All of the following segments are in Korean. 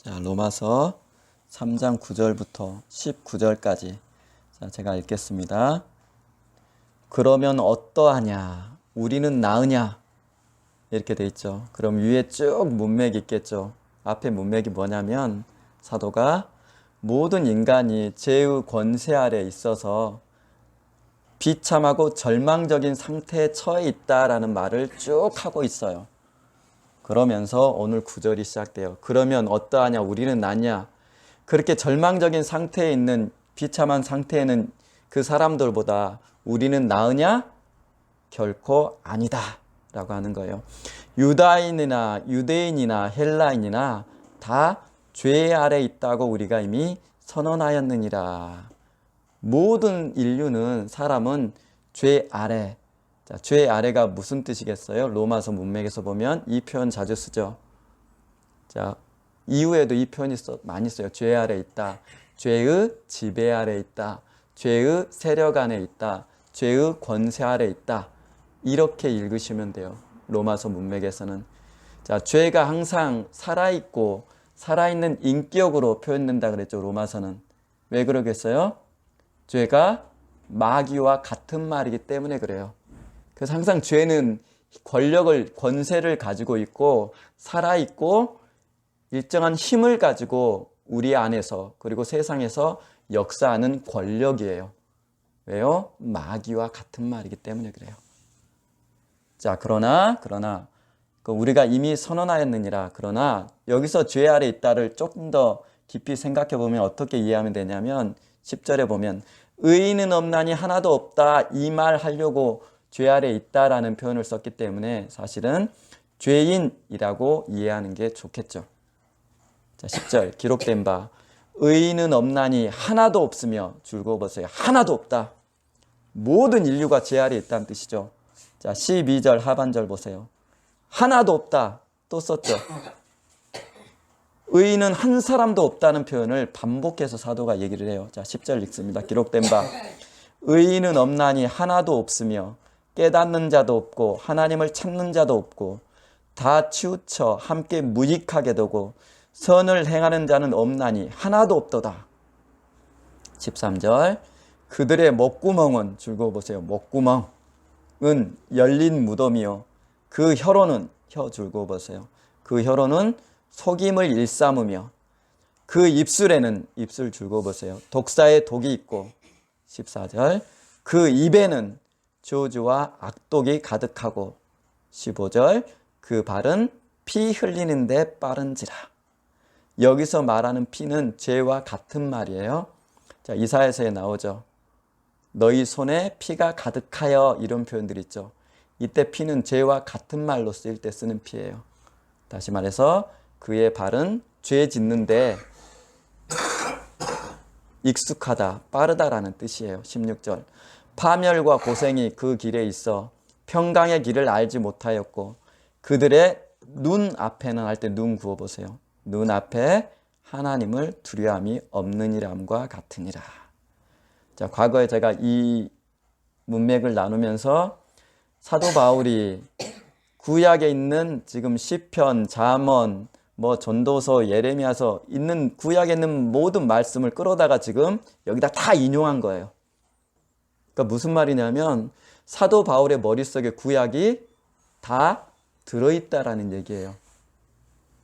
자, 로마서 3장 9절부터 19절까지 제가 읽겠습니다. 그러면 어떠하냐? 우리는 나으냐? 이렇게 돼 있죠. 그럼 위에 쭉 문맥이 있겠죠. 앞에 문맥이 뭐냐면 사도가 모든 인간이 죄의 권세 아래 있어서 비참하고 절망적인 상태에 처해 있다라는 말을 쭉 하고 있어요. 그러면서 오늘 9절이 시작돼요. 그러면 어떠하냐? 우리는 낫냐? 그렇게 절망적인 상태에 있는 비참한 상태에는 그 사람들보다 우리는 나으냐? 결코 아니다 라고 하는 거예요. 유다인이나 유대인이나 헬라인이나 다 죄 아래 있다고 우리가 이미 선언하였느니라. 모든 인류는 사람은 죄 아래. 자, 죄 아래가 무슨 뜻이겠어요? 로마서 문맥에서 보면 이 표현 자주 쓰죠. 자, 이후에도 이 표현이 많이 써요. 죄 아래 있다. 죄의 지배 아래 있다. 죄의 세력 안에 있다. 죄의 권세 아래 있다. 이렇게 읽으시면 돼요. 로마서 문맥에서는. 자, 죄가 항상 살아있고 살아있는 인격으로 표현된다 그랬죠. 로마서는. 왜 그러겠어요? 죄가 마귀와 같은 말이기 때문에 그래요. 그래서 항상 죄는 권력을, 권세를 가지고 있고 살아있고 일정한 힘을 가지고 우리 안에서 그리고 세상에서 역사하는 권력이에요. 왜요? 마귀와 같은 말이기 때문에 그래요. 자, 그러나 우리가 이미 선언하였느니라. 그러나 여기서 죄 아래 있다를 조금 더 깊이 생각해 보면 어떻게 이해하면 되냐면 10절에 보면 의인은 없나니 하나도 없다 이 말 하려고 죄 아래 있다라는 표현을 썼기 때문에 사실은 죄인이라고 이해하는 게 좋겠죠. 자, 10절 기록된 바 의인은 없나니 하나도 없으며 줄거 보세요. 하나도 없다. 모든 인류가 죄 아래 있다는 뜻이죠. 자, 12절 하반절 보세요. 하나도 없다. 또 썼죠. 의인은 한 사람도 없다는 표현을 반복해서 사도가 얘기를 해요. 자, 10절 읽습니다. 기록된 바 의인은 없나니 하나도 없으며 깨닫는 자도 없고 하나님을 찾는 자도 없고 다 치우쳐 함께 무익하게 되고 선을 행하는 자는 없나니 하나도 없도다. 13절 그들의 목구멍은 줄거 보세요. 목구멍은 열린 무덤이요 그 혀로는 혀 줄거 보세요. 그 혀로는 속임을 일삼으며 그 입술에는 입술 줄거 보세요. 독사의 독이 있고 14절 그 입에는 저주와 악독이 가득하고 15절 그 발은 피 흘리는데 빠른지라. 여기서 말하는 피는 죄와 같은 말이에요. 자, 이사야서에 나오죠. 너희 손에 피가 가득하여 이런 표현들이 있죠. 이때 피는 죄와 같은 말로 쓰일 때 쓰는 피예요. 다시 말해서 그의 발은 죄 짓는데 익숙하다, 빠르다라는 뜻이에요. 16절 파멸과 고생이 그 길에 있어 평강의 길을 알지 못하였고 그들의 눈 앞에는 할 때 눈 구워보세요. 눈 앞에 하나님을 두려움이 없느니람과 같으니라. 자, 과거에 제가 이 문맥을 나누면서 사도 바울이 구약에 있는 지금 시편, 잠언, 전도서, 예레미야서 있는 구약에 있는 모든 말씀을 끌어다가 지금 여기다 다 인용한 거예요. 그러니까 무슨 말이냐면 사도 바울의 머릿속에 구약이 다 들어있다라는 얘기예요.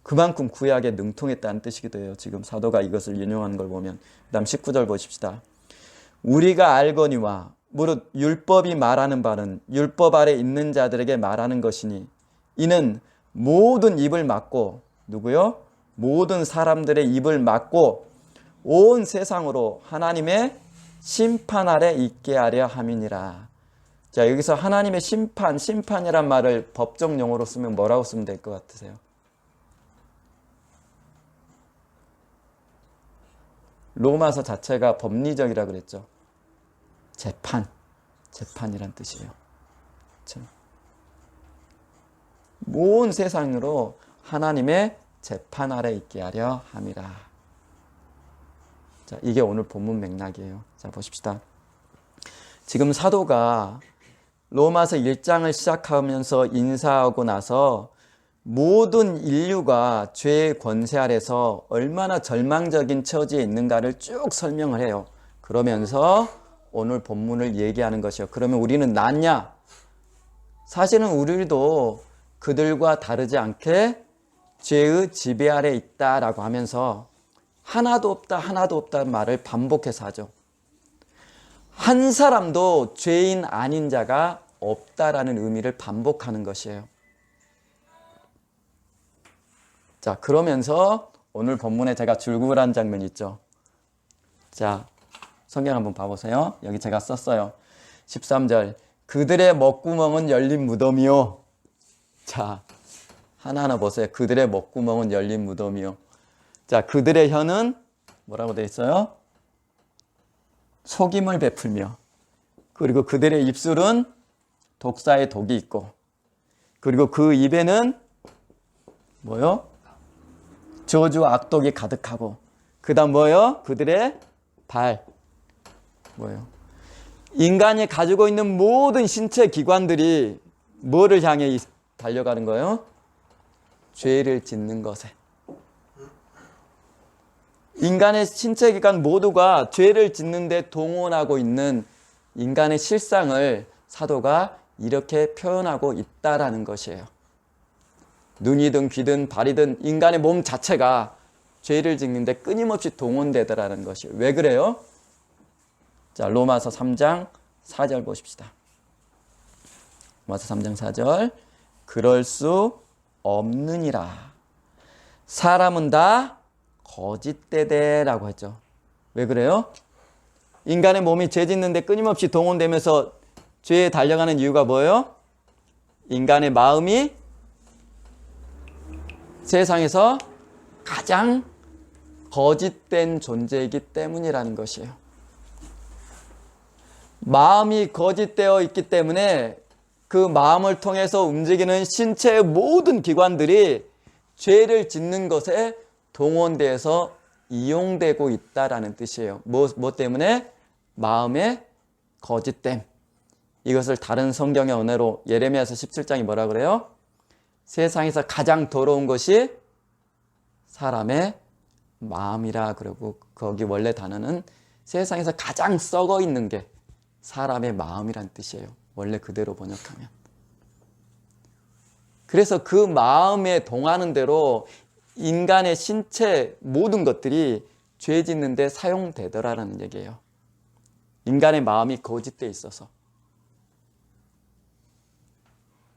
그만큼 구약에 능통했다는 뜻이기도 해요. 지금 사도가 이것을 인용하는 걸 보면. 그 다음 19절 보십시다. 우리가 알거니와 무릇 율법이 말하는 바는 율법 아래 있는 자들에게 말하는 것이니 이는 모든 입을 막고 누구요? 모든 사람들의 입을 막고 온 세상으로 하나님의 심판 아래 있게 하려 함이니라. 자, 여기서 하나님의 심판이란 말을 법정 용어로 쓰면 뭐라고 쓰면 될 것 같으세요? 로마서 자체가 법리적이라 그랬죠. 재판이란 뜻이에요. 그렇죠? 온 세상으로 하나님의 재판 아래 있게 하려 함이라. 자, 이게 오늘 본문 맥락이에요. 자, 보십시다. 지금 사도가 로마서 1장을 시작하면서 인사하고 나서 모든 인류가 죄의 권세 아래서 얼마나 절망적인 처지에 있는가를 쭉 설명을 해요. 그러면서 오늘 본문을 얘기하는 것이요. 그러면 우리는 낫냐? 사실은 우리도 그들과 다르지 않게 죄의 지배 아래 있다라고 하면서 하나도 없다, 하나도 없다는 말을 반복해서 하죠. 한 사람도 죄인 아닌 자가 없다라는 의미를 반복하는 것이에요. 자, 그러면서 오늘 본문에 제가 줄구란 장면 있죠. 자, 성경 한번 봐보세요. 여기 제가 썼어요. 13절. 그들의 먹구멍은 열린 무덤이요. 자, 하나하나 보세요. 그들의 먹구멍은 열린 무덤이요. 자, 그들의 혀는 뭐라고 되어 있어요? 속임을 베풀며, 그리고 그들의 입술은 독사의 독이 있고, 그리고 그 입에는 뭐요? 저주와 악독이 가득하고, 그 다음 뭐요? 그들의 발 뭐요? 인간이 가지고 있는 모든 신체 기관들이 뭐를 향해 달려가는 거예요? 죄를 짓는 것에. 인간의 신체 기관 모두가 죄를 짓는 데 동원하고 있는 인간의 실상을 사도가 이렇게 표현하고 있다라는 것이에요. 눈이든 귀든 발이든 인간의 몸 자체가 죄를 짓는 데 끊임없이 동원되더라는 것이에요. 왜 그래요? 자, 로마서 3장 4절 보십시다. 로마서 3장 4절. 그럴 수 없느니라. 사람은 다 거짓되되라고 했죠. 왜 그래요? 인간의 몸이 죄 짓는데 끊임없이 동원되면서 죄에 달려가는 이유가 뭐예요? 인간의 마음이 세상에서 가장 거짓된 존재이기 때문이라는 것이에요. 마음이 거짓되어 있기 때문에 그 마음을 통해서 움직이는 신체의 모든 기관들이 죄를 짓는 것에 동원돼서 이용되고 있다라는 뜻이에요. 뭐 때문에? 마음의 거짓됨. 이것을 다른 성경의 언어로 예레미야서 17장이 뭐라 그래요? 세상에서 가장 더러운 것이 사람의 마음이라 그러고, 거기 원래 단어는 세상에서 가장 썩어 있는 게 사람의 마음이란 뜻이에요. 원래 그대로 번역하면. 그래서 그 마음에 동하는 대로 인간의 신체 모든 것들이 죄 짓는 데 사용되더라라는 얘기예요. 인간의 마음이 거짓되어 있어서.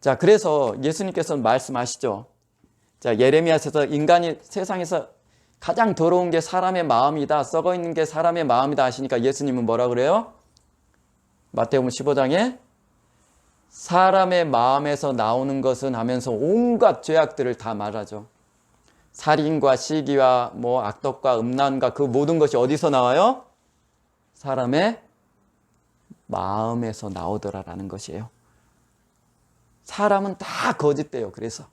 자, 그래서 예수님께서는 말씀하시죠. 자, 예레미야서에서 인간이 세상에서 가장 더러운 게 사람의 마음이다, 썩어 있는 게 사람의 마음이다 하시니까 예수님은 뭐라 그래요? 마태복음 15장에 사람의 마음에서 나오는 것은 하면서 온갖 죄악들을 다 말하죠. 살인과 시기와 악독과 음란과 그 모든 것이 어디서 나와요? 사람의 마음에서 나오더라라는 것이에요. 사람은 다 거짓돼요. 그래서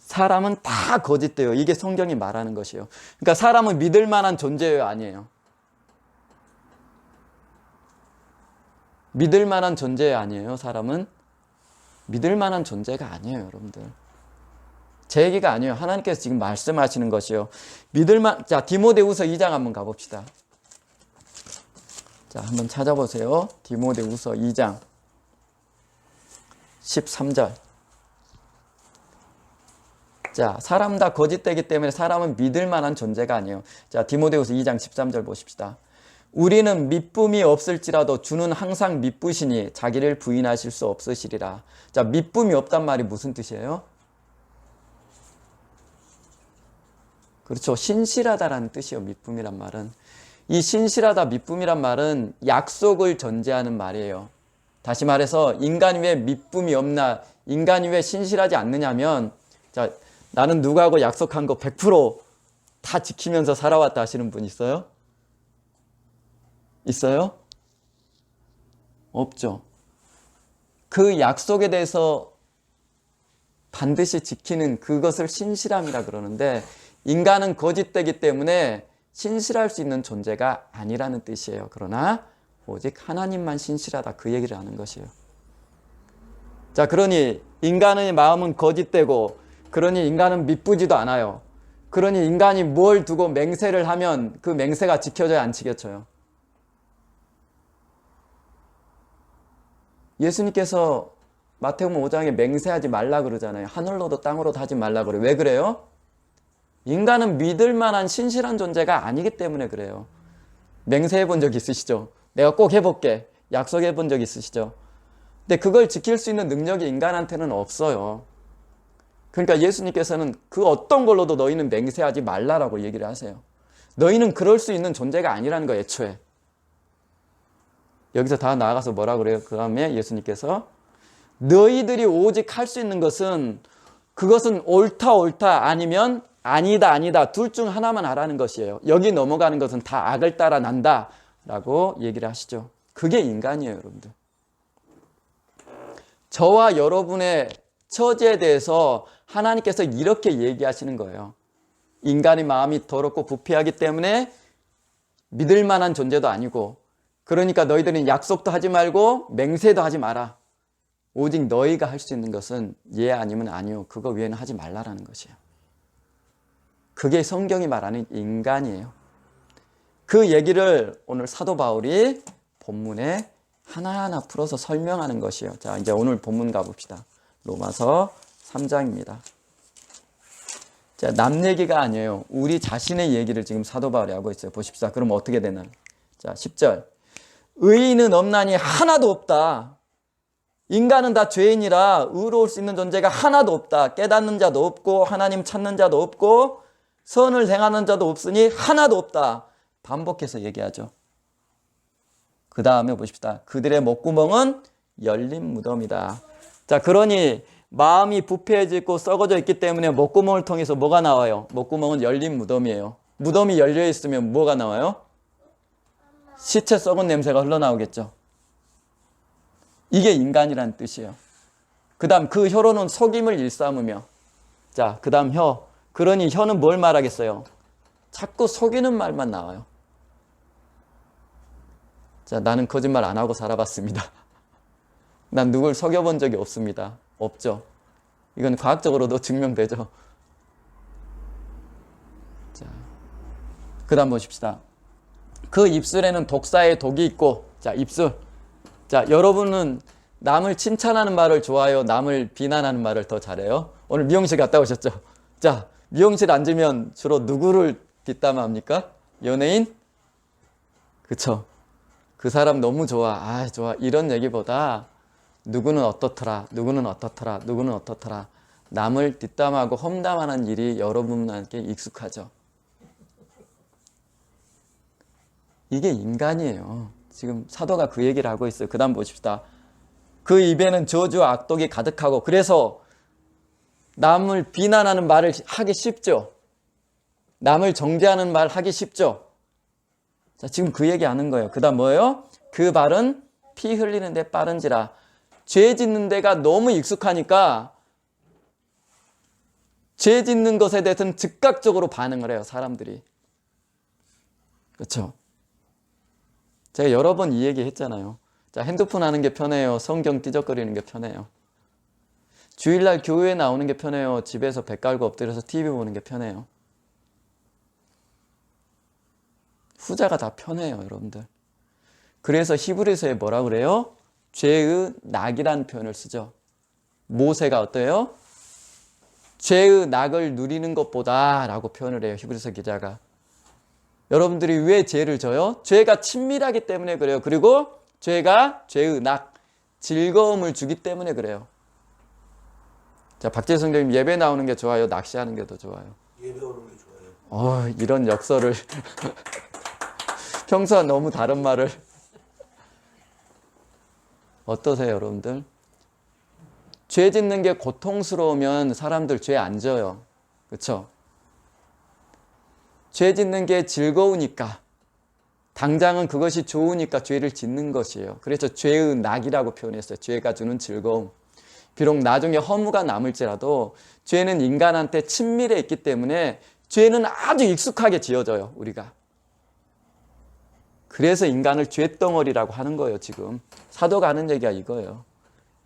사람은 다 거짓돼요. 이게 성경이 말하는 것이에요. 그러니까 사람은 믿을 만한 존재예요, 아니에요? 믿을 만한 존재 아니에요. 사람은 믿을 만한 존재가 아니에요, 여러분들. 제 얘기가 아니에요. 하나님께서 지금 말씀하시는 것이요. 자, 디모데후서 2장 한번 가봅시다. 자, 한번 찾아보세요. 디모데후서 2장 13절. 자, 사람 다 거짓되기 때문에 사람은 믿을 만한 존재가 아니에요. 자, 디모데후서 2장 13절 보십시다. 우리는 미쁨이 없을지라도 주는 항상 미쁘시니 자기를 부인하실 수 없으시리라. 자, 미쁨이 없단 말이 무슨 뜻이에요? 그렇죠. 신실하다라는 뜻이에요. 미쁨이란 말은. 이 신실하다, 미쁨이란 말은 약속을 전제하는 말이에요. 다시 말해서 인간이 왜 미쁨이 없나, 인간이 왜 신실하지 않느냐면, 자, 나는 누구하고 약속한 거 100% 다 지키면서 살아왔다 하시는 분 있어요? 있어요? 없죠. 그 약속에 대해서 반드시 지키는 그것을 신실함이라 그러는데, 인간은 거짓되기 때문에 신실할 수 있는 존재가 아니라는 뜻이에요. 그러나 오직 하나님만 신실하다, 그 얘기를 하는 것이에요. 자, 그러니 인간의 마음은 거짓되고, 그러니 인간은 미쁘지도 않아요. 그러니 인간이 뭘 두고 맹세를 하면 그 맹세가 지켜져야 안 지켜져요. 예수님께서 마태복음 5장에 맹세하지 말라 그러잖아요. 하늘로도 땅으로도 하지 말라 그래요. 왜 그래요? 인간은 믿을 만한 신실한 존재가 아니기 때문에 그래요. 맹세해 본 적 있으시죠? 내가 꼭 해볼게. 약속해 본 적 있으시죠? 근데 그걸 지킬 수 있는 능력이 인간한테는 없어요. 그러니까 예수님께서는 그 어떤 걸로도 너희는 맹세하지 말라라고 얘기를 하세요. 너희는 그럴 수 있는 존재가 아니라는 거예요, 애초에. 여기서 다 나아가서 뭐라 그래요? 그 다음에 예수님께서 너희들이 오직 할 수 있는 것은 그것은 옳다 아니면 아니다 둘 중 하나만 하라는 것이에요. 여기 넘어가는 것은 다 악을 따라 난다 라고 얘기를 하시죠. 그게 인간이에요, 여러분들. 저와 여러분의 처지에 대해서 하나님께서 이렇게 얘기하시는 거예요. 인간의 마음이 더럽고 부패하기 때문에 믿을 만한 존재도 아니고, 그러니까 너희들은 약속도 하지 말고 맹세도 하지 마라. 오직 너희가 할 수 있는 것은 예 아니면 아니요. 그거 외에는 하지 말라라는 것이에요. 그게 성경이 말하는 인간이에요. 그 얘기를 오늘 사도 바울이 본문에 하나하나 풀어서 설명하는 것이에요. 자, 이제 오늘 본문 가봅시다. 로마서 3장입니다. 자, 남 얘기가 아니에요. 우리 자신의 얘기를 지금 사도 바울이 하고 있어요. 보십시다. 그럼 어떻게 되나? 자, 10절. 의인은 없나니 하나도 없다. 인간은 다 죄인이라 의로울 수 있는 존재가 하나도 없다. 깨닫는 자도 없고 하나님 찾는 자도 없고 선을 행하는 자도 없으니 하나도 없다. 반복해서 얘기하죠. 그 다음에 보십시다. 그들의 목구멍은 열린 무덤이다. 자, 그러니 마음이 부패해지고 썩어져 있기 때문에 목구멍을 통해서 뭐가 나와요? 목구멍은 열린 무덤이에요. 무덤이 열려 있으면 뭐가 나와요? 시체 썩은 냄새가 흘러나오겠죠. 이게 인간이란 뜻이에요. 그 다음 그 혀로는 속임을 일삼으며, 자, 그 다음 혀. 그러니 혀는 뭘 말하겠어요? 자꾸 속이는 말만 나와요. 자, 나는 거짓말 안 하고 살아봤습니다. 난 누굴 속여본 적이 없습니다. 없죠. 이건 과학적으로도 증명되죠. 자, 그 다음 보십시다. 그 입술에는 독사의 독이 있고, 자, 입술. 자, 여러분은 남을 칭찬하는 말을 좋아해요? 남을 비난하는 말을 더 잘해요? 오늘 미용실 갔다 오셨죠? 자, 미용실 앉으면 주로 누구를 뒷담화합니까? 연예인? 그쵸? 그 사람 너무 좋아. 아, 좋아. 이런 얘기보다 누구는 어떻더라, 누구는 어떻더라, 누구는 어떻더라. 남을 뒷담화하고 험담하는 일이 여러분한테 익숙하죠. 이게 인간이에요. 지금 사도가 그 얘기를 하고 있어요. 그 다음 보십시다. 그 입에는 저주와 악독이 가득하고, 그래서 남을 비난하는 말을 하기 쉽죠. 남을 정죄하는 말 하기 쉽죠. 자, 지금 그 얘기 하는 거예요. 그 다음 뭐예요? 그 발은 피 흘리는 데 빠른지라. 죄 짓는 데가 너무 익숙하니까 죄 짓는 것에 대해서는 즉각적으로 반응을 해요, 사람들이. 그렇죠? 제가 여러 번 이 얘기 했잖아요. 자, 핸드폰 하는 게 편해요? 성경 띠적거리는 게 편해요? 주일날 교회에 나오는 게 편해요? 집에서 배 깔고 엎드려서 TV 보는 게 편해요? 후자가 다 편해요, 여러분들. 그래서 히브리서에 뭐라 그래요? 죄의 낙이라는 표현을 쓰죠. 모세가 어때요? 죄의 낙을 누리는 것보다 라고 표현을 해요, 히브리서 기자가. 여러분들이 왜 죄를 져요? 죄가 친밀하기 때문에 그래요. 그리고 죄가 죄의 낙, 즐거움을 주기 때문에 그래요. 자, 박재수 선생님, 예배 나오는 게 좋아요? 낚시하는 게 더 좋아요? 예배 오는 게 좋아요. 이런 역설을 평소와 너무 다른 말을. 어떠세요, 여러분들? 죄 짓는 게 고통스러우면 사람들 죄 안 져요. 그렇죠? 죄 짓는 게 즐거우니까, 당장은 그것이 좋으니까 죄를 짓는 것이에요. 그래서 죄의 낙이라고 표현했어요. 죄가 주는 즐거움. 비록 나중에 허무가 남을지라도 죄는 인간한테 친밀해 있기 때문에 죄는 아주 익숙하게 지어져요, 우리가. 그래서 인간을 죄덩어리라고 하는 거예요, 지금. 사도가 하는 얘기가 이거예요.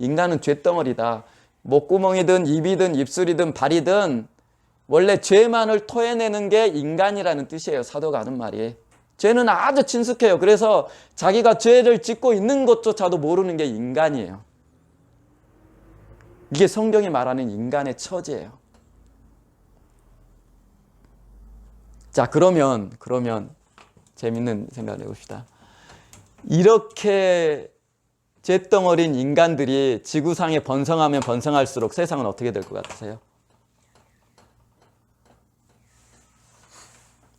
인간은 죄덩어리다. 목구멍이든 입이든 입술이든 발이든 원래 죄만을 토해내는 게 인간이라는 뜻이에요. 사도가 하는 말이. 죄는 아주 친숙해요. 그래서 자기가 죄를 짓고 있는 것조차도 모르는 게 인간이에요. 이게 성경이 말하는 인간의 처지예요. 자, 그러면 재밌는 생각을 해봅시다. 이렇게 죄덩어린 인간들이 지구상에 번성하면 번성할수록 세상은 어떻게 될 것 같으세요?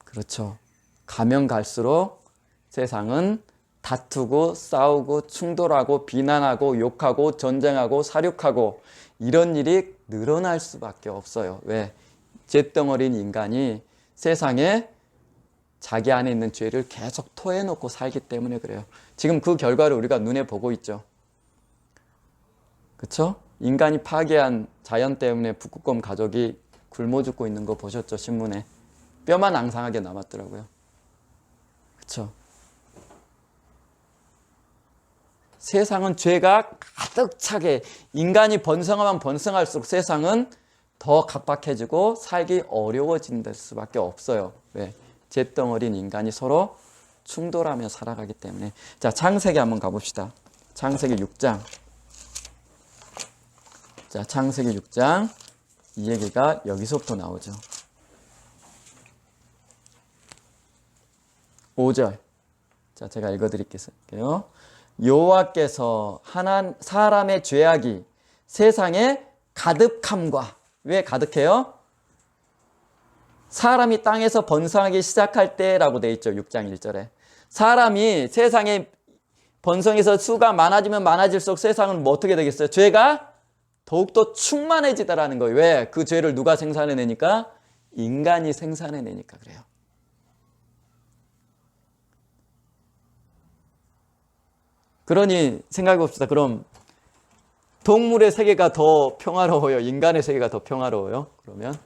그렇죠. 가면 갈수록 세상은 다투고 싸우고 충돌하고 비난하고 욕하고 전쟁하고 사륙하고 이런 일이 늘어날 수밖에 없어요. 왜? 죄덩어린 인간이 세상에 자기 안에 있는 죄를 계속 토해놓고 살기 때문에 그래요. 지금 그 결과를 우리가 눈에 보고 있죠. 그렇죠? 인간이 파괴한 자연 때문에 북극곰 가족이 굶어 죽고 있는 거 보셨죠? 신문에. 뼈만 앙상하게 남았더라고요. 그렇죠? 세상은 죄가 가득 차게 인간이 번성하면 번성할수록 세상은 더 각박해지고 살기 어려워진다 수밖에 없어요. 왜? 죄덩어린 인간이 서로 충돌하며 살아가기 때문에. 자, 창세기 한번 가봅시다. 창세기 6장. 자, 창세기 6장. 이 얘기가 여기서부터 나오죠. 5절. 자, 제가 읽어드릴게요. 여호와께서 사람의 죄악이 세상에 가득함과. 왜 가득해요? 사람이 땅에서 번성하기 시작할 때라고 돼 있죠. 6장 1절에. 사람이 세상에 번성해서 수가 많아지면 많아질수록 세상은 뭐 어떻게 되겠어요? 죄가 더욱더 충만해지더라는 거예요. 왜? 그 죄를 누가 생산해내니까? 인간이 생산해내니까 그래요. 그러니 생각해 봅시다. 그럼 동물의 세계가 더 평화로워요? 인간의 세계가 더 평화로워요? 그러면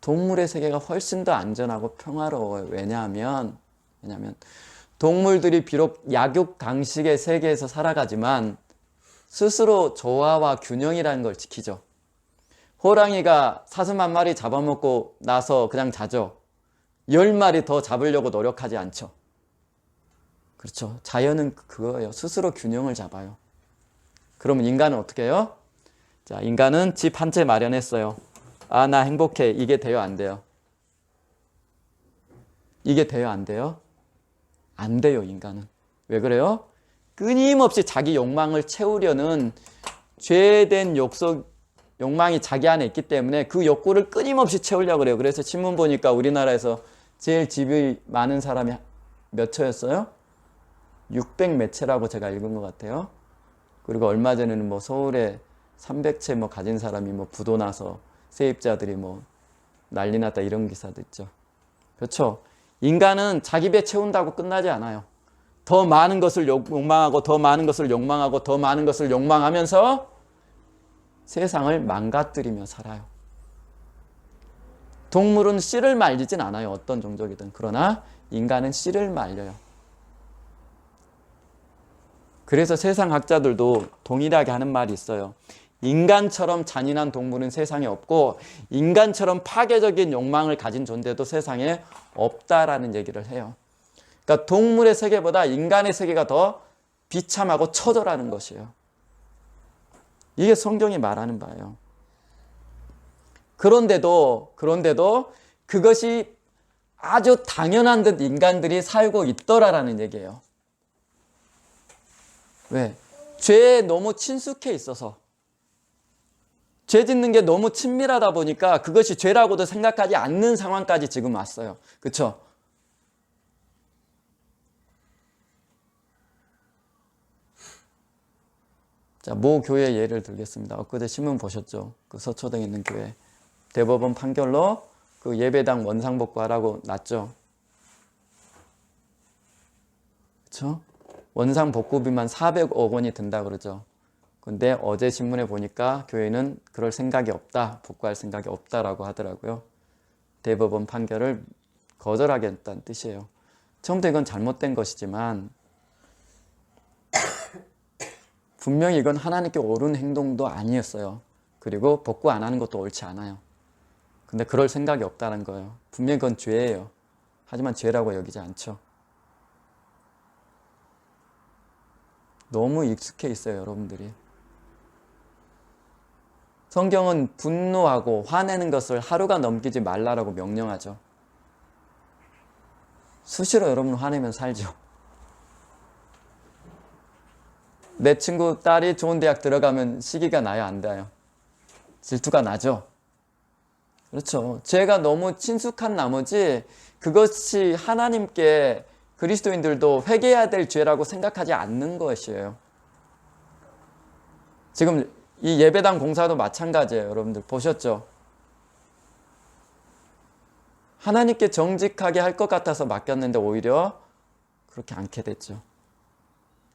동물의 세계가 훨씬 더 안전하고 평화로워요. 왜냐하면 동물들이 비록 약육강식의 세계에서 살아가지만 스스로 조화와 균형이라는 걸 지키죠. 호랑이가 사슴 한 마리 잡아먹고 나서 그냥 자죠. 10마리 더 잡으려고 노력하지 않죠. 그렇죠. 자연은 그거예요. 스스로 균형을 잡아요. 그러면 인간은 어떻게 해요? 자, 인간은 집 한 채 마련했어요. 아, 나 행복해. 이게 돼요? 안 돼요? 이게 돼요? 안 돼요? 안 돼요, 인간은. 왜 그래요? 끊임없이 자기 욕망을 채우려는 죄된 욕망이 자기 안에 있기 때문에 그 욕구를 끊임없이 채우려고 그래요. 그래서 신문 보니까 우리나라에서 제일 집이 많은 사람이 몇 채였어요? 600 몇 채라고 제가 읽은 것 같아요. 그리고 얼마 전에는 뭐 서울에 300채 뭐 가진 사람이 뭐 부도 나서 세입자들이 뭐 난리 났다 이런 기사도 있죠. 그렇죠? 인간은 자기 배 채운다고 끝나지 않아요. 더 많은 것을 욕망하고 더 많은 것을 욕망하고 더 많은 것을 욕망하면서 세상을 망가뜨리며 살아요. 동물은 씨를 말리진 않아요. 어떤 종족이든. 그러나 인간은 씨를 말려요. 그래서 세상 학자들도 동일하게 하는 말이 있어요. 인간처럼 잔인한 동물은 세상에 없고 인간처럼 파괴적인 욕망을 가진 존재도 세상에 없다라는 얘기를 해요. 그러니까 동물의 세계보다 인간의 세계가 더 비참하고 처절하는 것이에요. 이게 성경이 말하는 바예요. 그런데도 그것이 아주 당연한 듯 인간들이 살고 있더라라는 얘기예요. 왜? 죄에 너무 친숙해 있어서. 죄 짓는 게 너무 친밀하다 보니까 그것이 죄라고도 생각하지 않는 상황까지 지금 왔어요. 그렇죠? 자, 모 교회 예를 들겠습니다. 엊그제 신문 보셨죠? 그 서초동에 있는 교회. 대법원 판결로 그 예배당 원상복구하라고 났죠. 그렇죠? 원상복구비만 400억 원이 든다 그러죠. 근데 어제 신문에 보니까 교회는 그럴 생각이 없다, 복구할 생각이 없다라고 하더라고요. 대법원 판결을 거절하겠다는 뜻이에요. 처음부터 이건 잘못된 것이지만 분명히 이건 하나님께 옳은 행동도 아니었어요. 그리고 복구 안 하는 것도 옳지 않아요. 근데 그럴 생각이 없다는 거예요. 분명히 그건 죄예요. 하지만 죄라고 여기지 않죠. 너무 익숙해 있어요, 여러분들이. 성경은 분노하고 화내는 것을 하루가 넘기지 말라라고 명령하죠. 수시로 여러분 화내면 살죠. 내 친구 딸이 좋은 대학 들어가면 시기가 나요, 안 나요? 질투가 나죠. 그렇죠. 죄가 너무 친숙한 나머지 그것이 하나님께 그리스도인들도 회개해야 될 죄라고 생각하지 않는 것이에요. 지금 이 예배당 공사도 마찬가지예요. 여러분들 보셨죠? 하나님께 정직하게 할 것 같아서 맡겼는데 오히려 그렇게 않게 됐죠.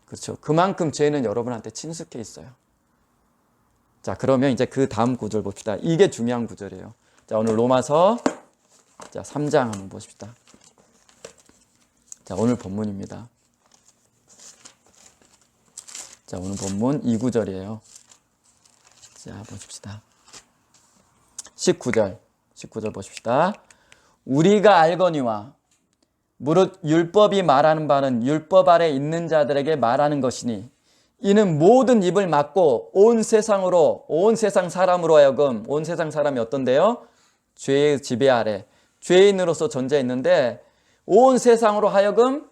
그렇죠. 그만큼 죄는 여러분한테 친숙해 있어요. 자, 그러면 이제 그 다음 구절 봅시다. 이게 중요한 구절이에요. 자, 오늘 로마서 3장 한번 보십시다. 자, 오늘 본문입니다. 자, 오늘 본문 2구절이에요. 자, 보십시다. 19절 보십시다. 우리가 알거니와 무릇 율법이 말하는 바는 율법 아래 있는 자들에게 말하는 것이니 이는 모든 입을 막고 온 세상 사람으로 하여금, 온 세상 사람이 어떤데요? 죄의 지배 아래 죄인으로서 존재했는데 온 세상으로 하여금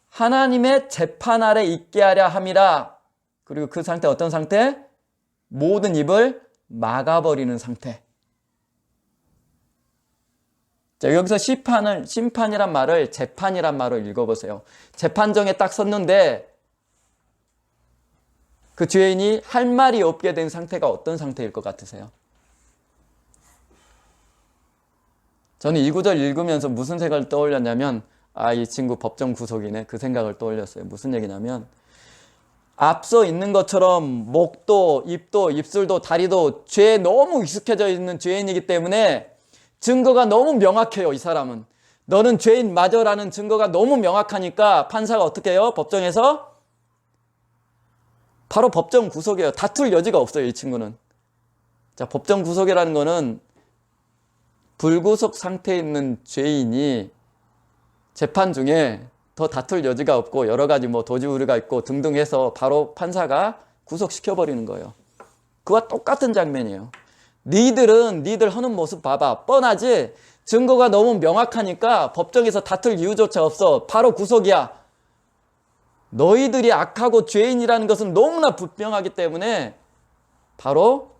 하나님의 재판 아래 있게 하려 함이라. 그리고 그 상태 어떤 상태? 모든 입을 막아버리는 상태. 자, 여기서 심판이란 말을 재판이란 말로 읽어보세요. 재판정에 딱 섰는데 그 죄인이 할 말이 없게 된 상태가 어떤 상태일 것 같으세요? 저는 이 구절 읽으면서 무슨 생각을 떠올렸냐면 이 친구 법정 구속이네, 그 생각을 떠올렸어요. 무슨 얘기냐면 앞서 있는 것처럼 목도 입도 입술도 다리도 죄에 너무 익숙해져 있는 죄인이기 때문에 증거가 너무 명확해요. 이 사람은 너는 죄인 맞아라는 증거가 너무 명확하니까 판사가 어떻게 해요? 법정에서 바로 법정 구속이에요. 다툴 여지가 없어요. 이 친구는. 자, 법정 구속이라는 거는 불구속 상태에 있는 죄인이 재판 중에 더 다툴 여지가 없고 여러 가지 도주 우려가 있고 등등 해서 바로 판사가 구속시켜버리는 거예요. 그와 똑같은 장면이에요. 니들 하는 모습 봐봐. 뻔하지? 증거가 너무 명확하니까 법정에서 다툴 이유조차 없어. 바로 구속이야. 너희들이 악하고 죄인이라는 것은 너무나 분명하기 때문에 바로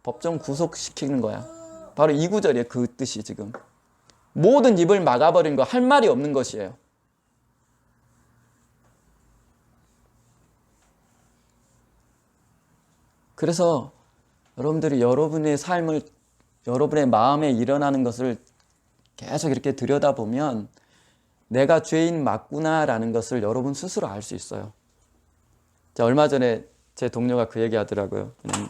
법정 구속시키는 거야. 바로 이 구절이에요. 그 뜻이 지금. 모든 입을 막아버린 거, 할 말이 없는 것이에요. 그래서 여러분들이 여러분의 삶을, 여러분의 마음에 일어나는 것을 계속 이렇게 들여다보면 내가 죄인 맞구나라는 것을 여러분 스스로 알 수 있어요. 자, 얼마 전에 제 동료가 그 얘기 하더라고요. 그냥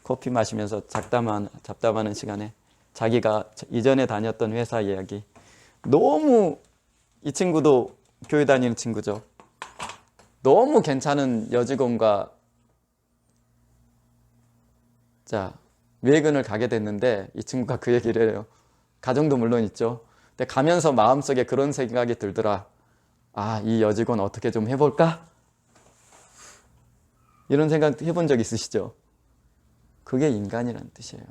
커피 마시면서 잡담하는 시간에 자기가 이전에 다녔던 회사 이야기. 너무 이 친구도 교회 다니는 친구죠. 너무 괜찮은 여직원과 외근을 가게 됐는데 이 친구가 그 얘기를 해요. 가정도 물론 있죠. 근데 가면서 마음속에 그런 생각이 들더라. 이 여직원 어떻게 좀 해볼까? 이런 생각 해본 적 있으시죠? 그게 인간이라는 뜻이에요.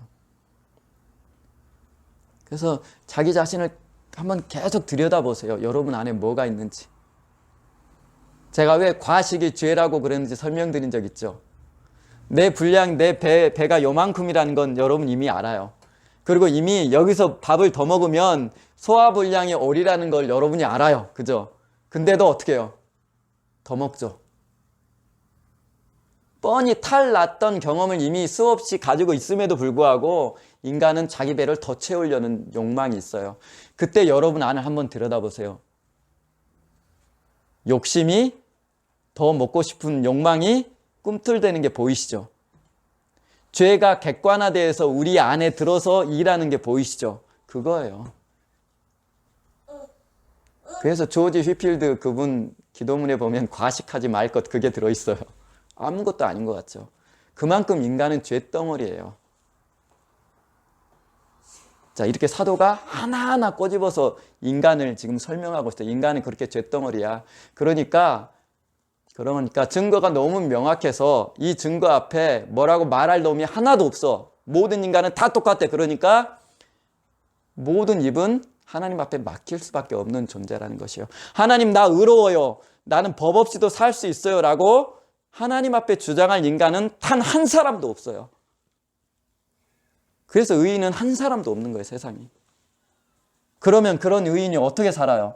그래서 자기 자신을 한번 계속 들여다보세요. 여러분 안에 뭐가 있는지. 제가 왜 과식이 죄라고 그랬는지 설명드린 적 있죠. 내 분량, 내 배가 요만큼이라는 건 여러분 이미 알아요. 그리고 이미 여기서 밥을 더 먹으면 소화불량이 오리라는 걸 여러분이 알아요. 그죠? 근데도 어떻게 해요? 더 먹죠. 뻔히 탈났던 경험을 이미 수없이 가지고 있음에도 불구하고 인간은 자기 배를 더 채우려는 욕망이 있어요. 그때 여러분 안을 한번 들여다보세요. 욕심이, 더 먹고 싶은 욕망이 꿈틀대는 게 보이시죠? 죄가 객관화돼서 우리 안에 들어서 일하는 게 보이시죠? 그거예요. 그래서 조지 휘필드 그분 기도문에 보면 과식하지 말 것 그게 들어있어요. 아무것도 아닌 것 같죠. 그만큼 인간은 죄덩어리예요. 자, 이렇게 사도가 하나하나 꼬집어서 인간을 지금 설명하고 있어요. 인간은 그렇게 죄덩어리야. 그러니까 증거가 너무 명확해서 이 증거 앞에 뭐라고 말할 놈이 하나도 없어. 모든 인간은 다 똑같아. 그러니까 모든 입은 하나님 앞에 막힐 수밖에 없는 존재라는 것이에요. 하나님, 나 의로워요. 나는 법 없이도 살 수 있어요. 라고 하나님 앞에 주장할 인간은 단 한 사람도 없어요. 그래서 의인은 한 사람도 없는 거예요, 세상에. 그러면 그런 의인이 어떻게 살아요?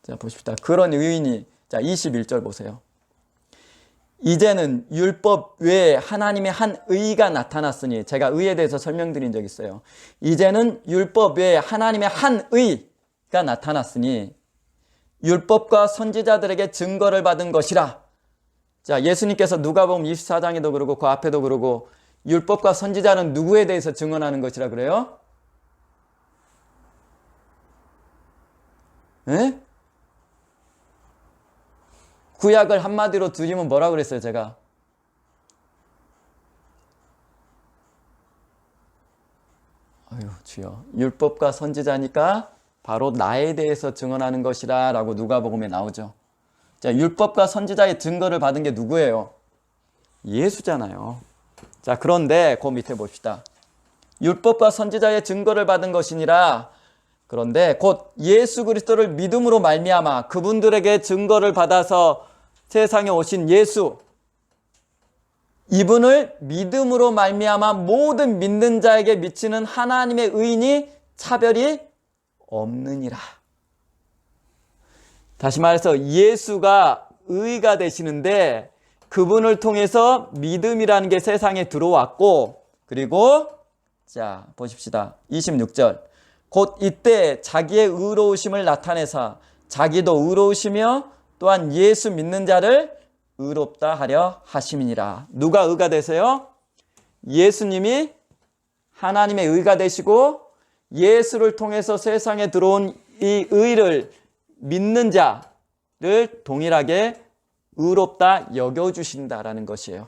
자, 보십시다. 그런 의인이, 자, 21절 보세요. 이제는 율법 외에 하나님의 한 의가 나타났으니, 제가 의에 대해서 설명드린 적 있어요. 이제는 율법 외에 하나님의 한 의가 나타났으니 율법과 선지자들에게 증거를 받은 것이라. 자, 예수님께서 누가복음 24장에도 그러고 그 앞에도 그러고 율법과 선지자는 누구에 대해서 증언하는 것이라 그래요? 에? 구약을 한마디로 드리면 뭐라 그랬어요, 제가? 아유, 주여. 율법과 선지자니까 바로 나에 대해서 증언하는 것이라 라고 누가복음에 나오죠. 자, 율법과 선지자의 증거를 받은 게 누구예요? 예수잖아요. 자, 그런데 그 밑에 봅시다. 율법과 선지자의 증거를 받은 것이니라. 그런데 곧 예수 그리스도를 믿음으로 말미암아 그분들에게 증거를 받아서 세상에 오신 예수, 이분을 믿음으로 말미암아 모든 믿는 자에게 미치는 하나님의 의인이 차별이 없느니라. 다시 말해서 예수가 의가 되시는데 그분을 통해서 믿음이라는 게 세상에 들어왔고, 그리고 자, 보십시다. 26절. 곧 이때 자기의 의로우심을 나타내사 자기도 의로우시며 또한 예수 믿는 자를 의롭다 하려 하심이니라. 누가 의가 되세요? 예수님이 하나님의 의가 되시고 예수를 통해서 세상에 들어온 이 의를 믿는 자를 동일하게 의롭다 여겨주신다라는 것이에요.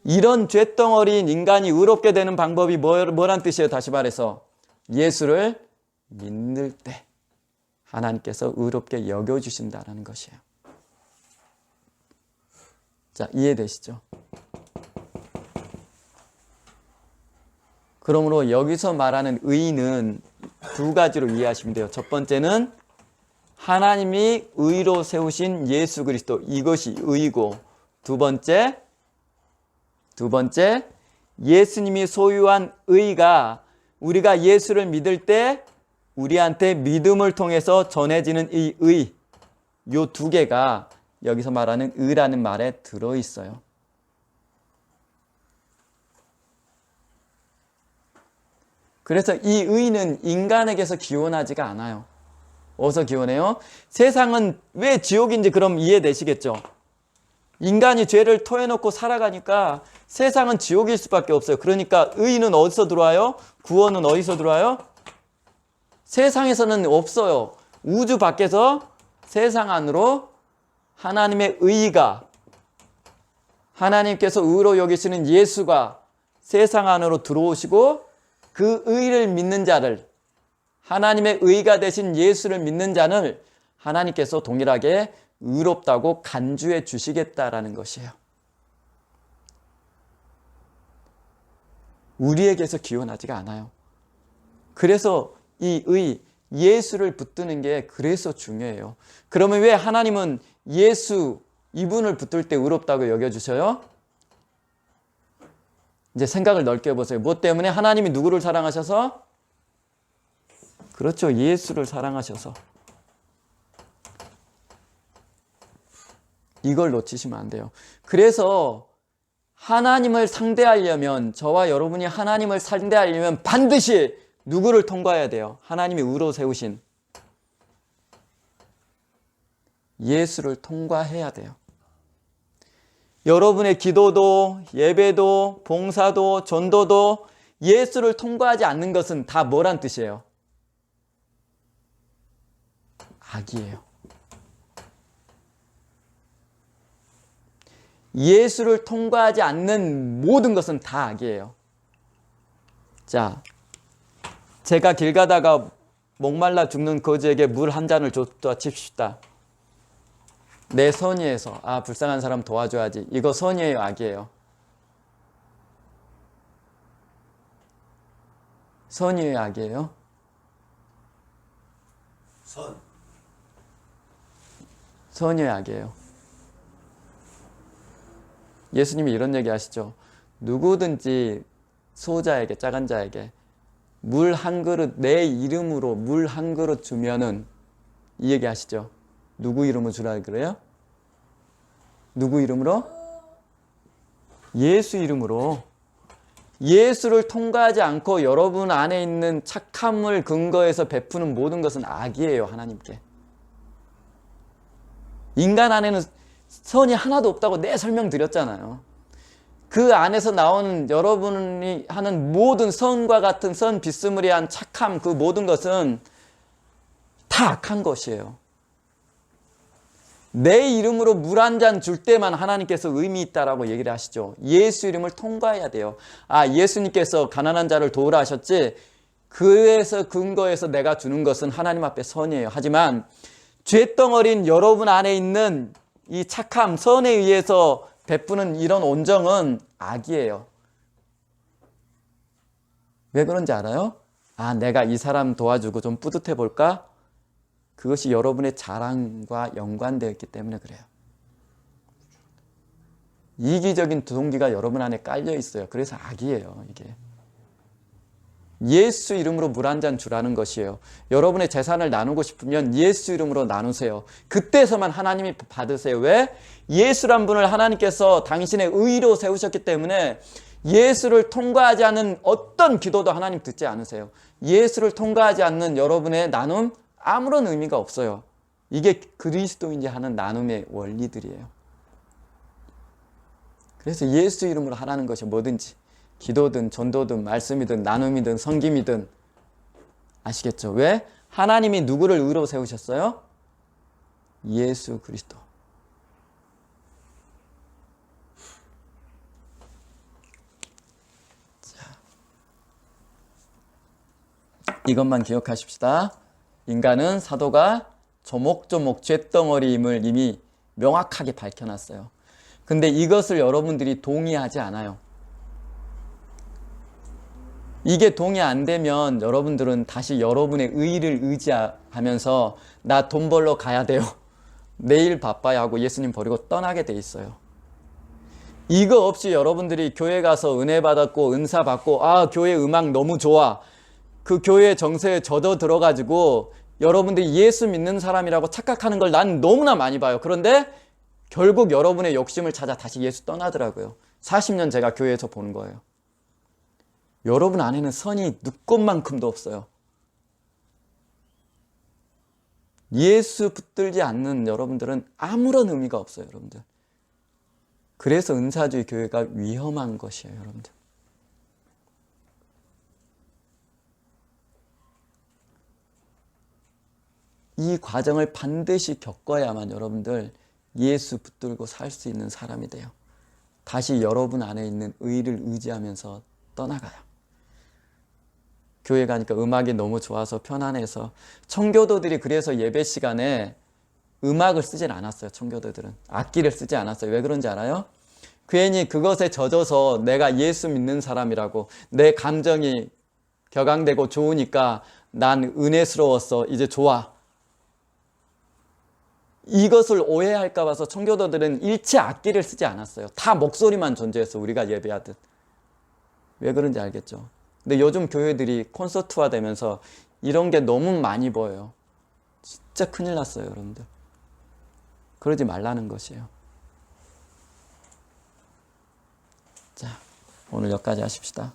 이런 죄덩어리인 인간이 의롭게 되는 방법이 뭐란 뜻이에요? 다시 말해서 예수를 믿을 때 하나님께서 의롭게 여겨주신다라는 것이에요. 자, 이해되시죠? 그러므로 여기서 말하는 의는 두 가지로 이해하시면 돼요. 첫 번째는 하나님이 의로 세우신 예수 그리스도, 이것이 의이고, 두 번째 예수님이 소유한 의가 우리가 예수를 믿을 때 우리한테 믿음을 통해서 전해지는 이 의, 요 두 개가 여기서 말하는 의라는 말에 들어있어요. 그래서 이 의는 인간에게서 기원하지가 않아요. 어디서 기원해요? 세상은 왜 지옥인지 그럼 이해되시겠죠? 인간이 죄를 토해놓고 살아가니까 세상은 지옥일 수밖에 없어요. 그러니까 의는 어디서 들어와요? 구원은 어디서 들어와요? 세상에서는 없어요. 우주 밖에서 세상 안으로 하나님의 의가, 하나님께서 의로 여기시는 예수가 세상 안으로 들어오시고 그 의를 믿는 자를, 하나님의 의가 되신 예수를 믿는 자는 하나님께서 동일하게 의롭다고 간주해 주시겠다라는 것이에요. 우리에게서 기원하지가 않아요. 그래서 이 의, 예수를 붙드는 게 그래서 중요해요. 그러면 왜 하나님은 예수, 이분을 붙들 때 의롭다고 여겨주셔요? 이제 생각을 넓게 해보세요. 뭐 때문에? 하나님이 누구를 사랑하셔서? 그렇죠. 예수를 사랑하셔서. 이걸 놓치시면 안 돼요. 그래서 하나님을 상대하려면, 저와 여러분이 하나님을 상대하려면 반드시 누구를 통과해야 돼요? 하나님이 의로 세우신 예수를 통과해야 돼요. 여러분의 기도도, 예배도, 봉사도, 전도도 예수를 통과하지 않는 것은 다 뭐란 뜻이에요? 악이에요. 예수를 통과하지 않는 모든 것은 다 악이에요. 자, 제가 길 가다가 목말라 죽는 거지에게 물 한 잔을 줬다 칩시다. 내 선의에서 불쌍한 사람 도와줘야지. 이거 선의예요, 악이에요? 선의예요, 악이에요? 선. 선의예요, 악이에요? 예수님이 이런 얘기 하시죠. 누구든지 소자에게, 작은 자에게 물 한 그릇, 내 이름으로 물 한 그릇 주면은, 이 얘기 하시죠. 누구 이름으로 주라 그래요? 누구 이름으로? 예수 이름으로. 예수를 통과하지 않고 여러분 안에 있는 착함을 근거해서 베푸는 모든 것은 악이에요, 하나님께. 인간 안에는 선이 하나도 없다고 내 설명드렸잖아요. 그 안에서 나오는 여러분이 하는 모든 선과 같은 선 비스무리한 착함, 그 모든 것은 다 악한 것이에요. 내 이름으로 물 한 잔 줄 때만 하나님께서 의미 있다라고 얘기를 하시죠. 예수 이름을 통과해야 돼요. 예수님께서 가난한 자를 도우라 하셨지, 그에서 근거해서 내가 주는 것은 하나님 앞에 선이에요. 하지만 죄덩어린 여러분 안에 있는 이 착함, 선에 의해서 베푸는 이런 온정은 악이에요. 왜 그런지 알아요? 내가 이 사람 도와주고 좀 뿌듯해 볼까? 그것이 여러분의 자랑과 연관되어 있기 때문에 그래요. 이기적인 동기가 여러분 안에 깔려 있어요. 그래서 악이에요, 이게. 예수 이름으로 물 한 잔 주라는 것이에요. 여러분의 재산을 나누고 싶으면 예수 이름으로 나누세요. 그때서만 하나님이 받으세요. 왜? 예수란 분을 하나님께서 당신의 의로 세우셨기 때문에 예수를 통과하지 않는 어떤 기도도 하나님 듣지 않으세요. 예수를 통과하지 않는 여러분의 나눔, 아무런 의미가 없어요. 이게 그리스도인지 하는 나눔의 원리들이에요. 그래서 예수 이름으로 하라는 것이 뭐든지, 기도든 전도든 말씀이든 나눔이든 섬김이든, 아시겠죠? 왜? 하나님이 누구를 의로 세우셨어요? 예수 그리스도. 자, 이것만 기억하십시다. 인간은, 사도가 조목조목 쇳덩어리임을 이미 명확하게 밝혀놨어요. 근데 이것을 여러분들이 동의하지 않아요. 이게 동의 안 되면 여러분들은 다시 여러분의 의의를 의지하면서 나 돈 벌러 가야 돼요, 내일 바빠야 하고 예수님 버리고 떠나게 돼 있어요. 이거 없이 여러분들이 교회 가서 은혜 받았고 은사 받고 교회 음악 너무 좋아, 그 교회 정서에 젖어 들어가지고 여러분들이 예수 믿는 사람이라고 착각하는 걸 난 너무나 많이 봐요. 그런데 결국 여러분의 욕심을 찾아 다시 예수 떠나더라고요. 40년 제가 교회에서 보는 거예요. 여러분 안에는 선이 눈꼽만큼도 없어요. 예수 붙들지 않는 여러분들은 아무런 의미가 없어요, 여러분들. 그래서 은사주의 교회가 위험한 것이에요, 여러분들. 이 과정을 반드시 겪어야만 여러분들 예수 붙들고 살 수 있는 사람이 돼요. 다시 여러분 안에 있는 의를 의지하면서 떠나가요. 교회 가니까 음악이 너무 좋아서 편안해서, 청교도들이 그래서 예배 시간에 음악을 쓰질 않았어요. 청교도들은 악기를 쓰지 않았어요. 왜 그런지 알아요? 괜히 그것에 젖어서 내가 예수 믿는 사람이라고, 내 감정이 격앙되고 좋으니까 난 은혜스러웠어, 이제 좋아, 이것을 오해할까 봐서 청교도들은 일체 악기를 쓰지 않았어요. 다 목소리만 존재해서 우리가 예배하듯. 왜 그런지 알겠죠? 근데 요즘 교회들이 콘서트화 되면서 이런 게 너무 많이 보여요. 진짜 큰일 났어요, 여러분들. 그러지 말라는 것이에요. 자, 오늘 여기까지 하십시다.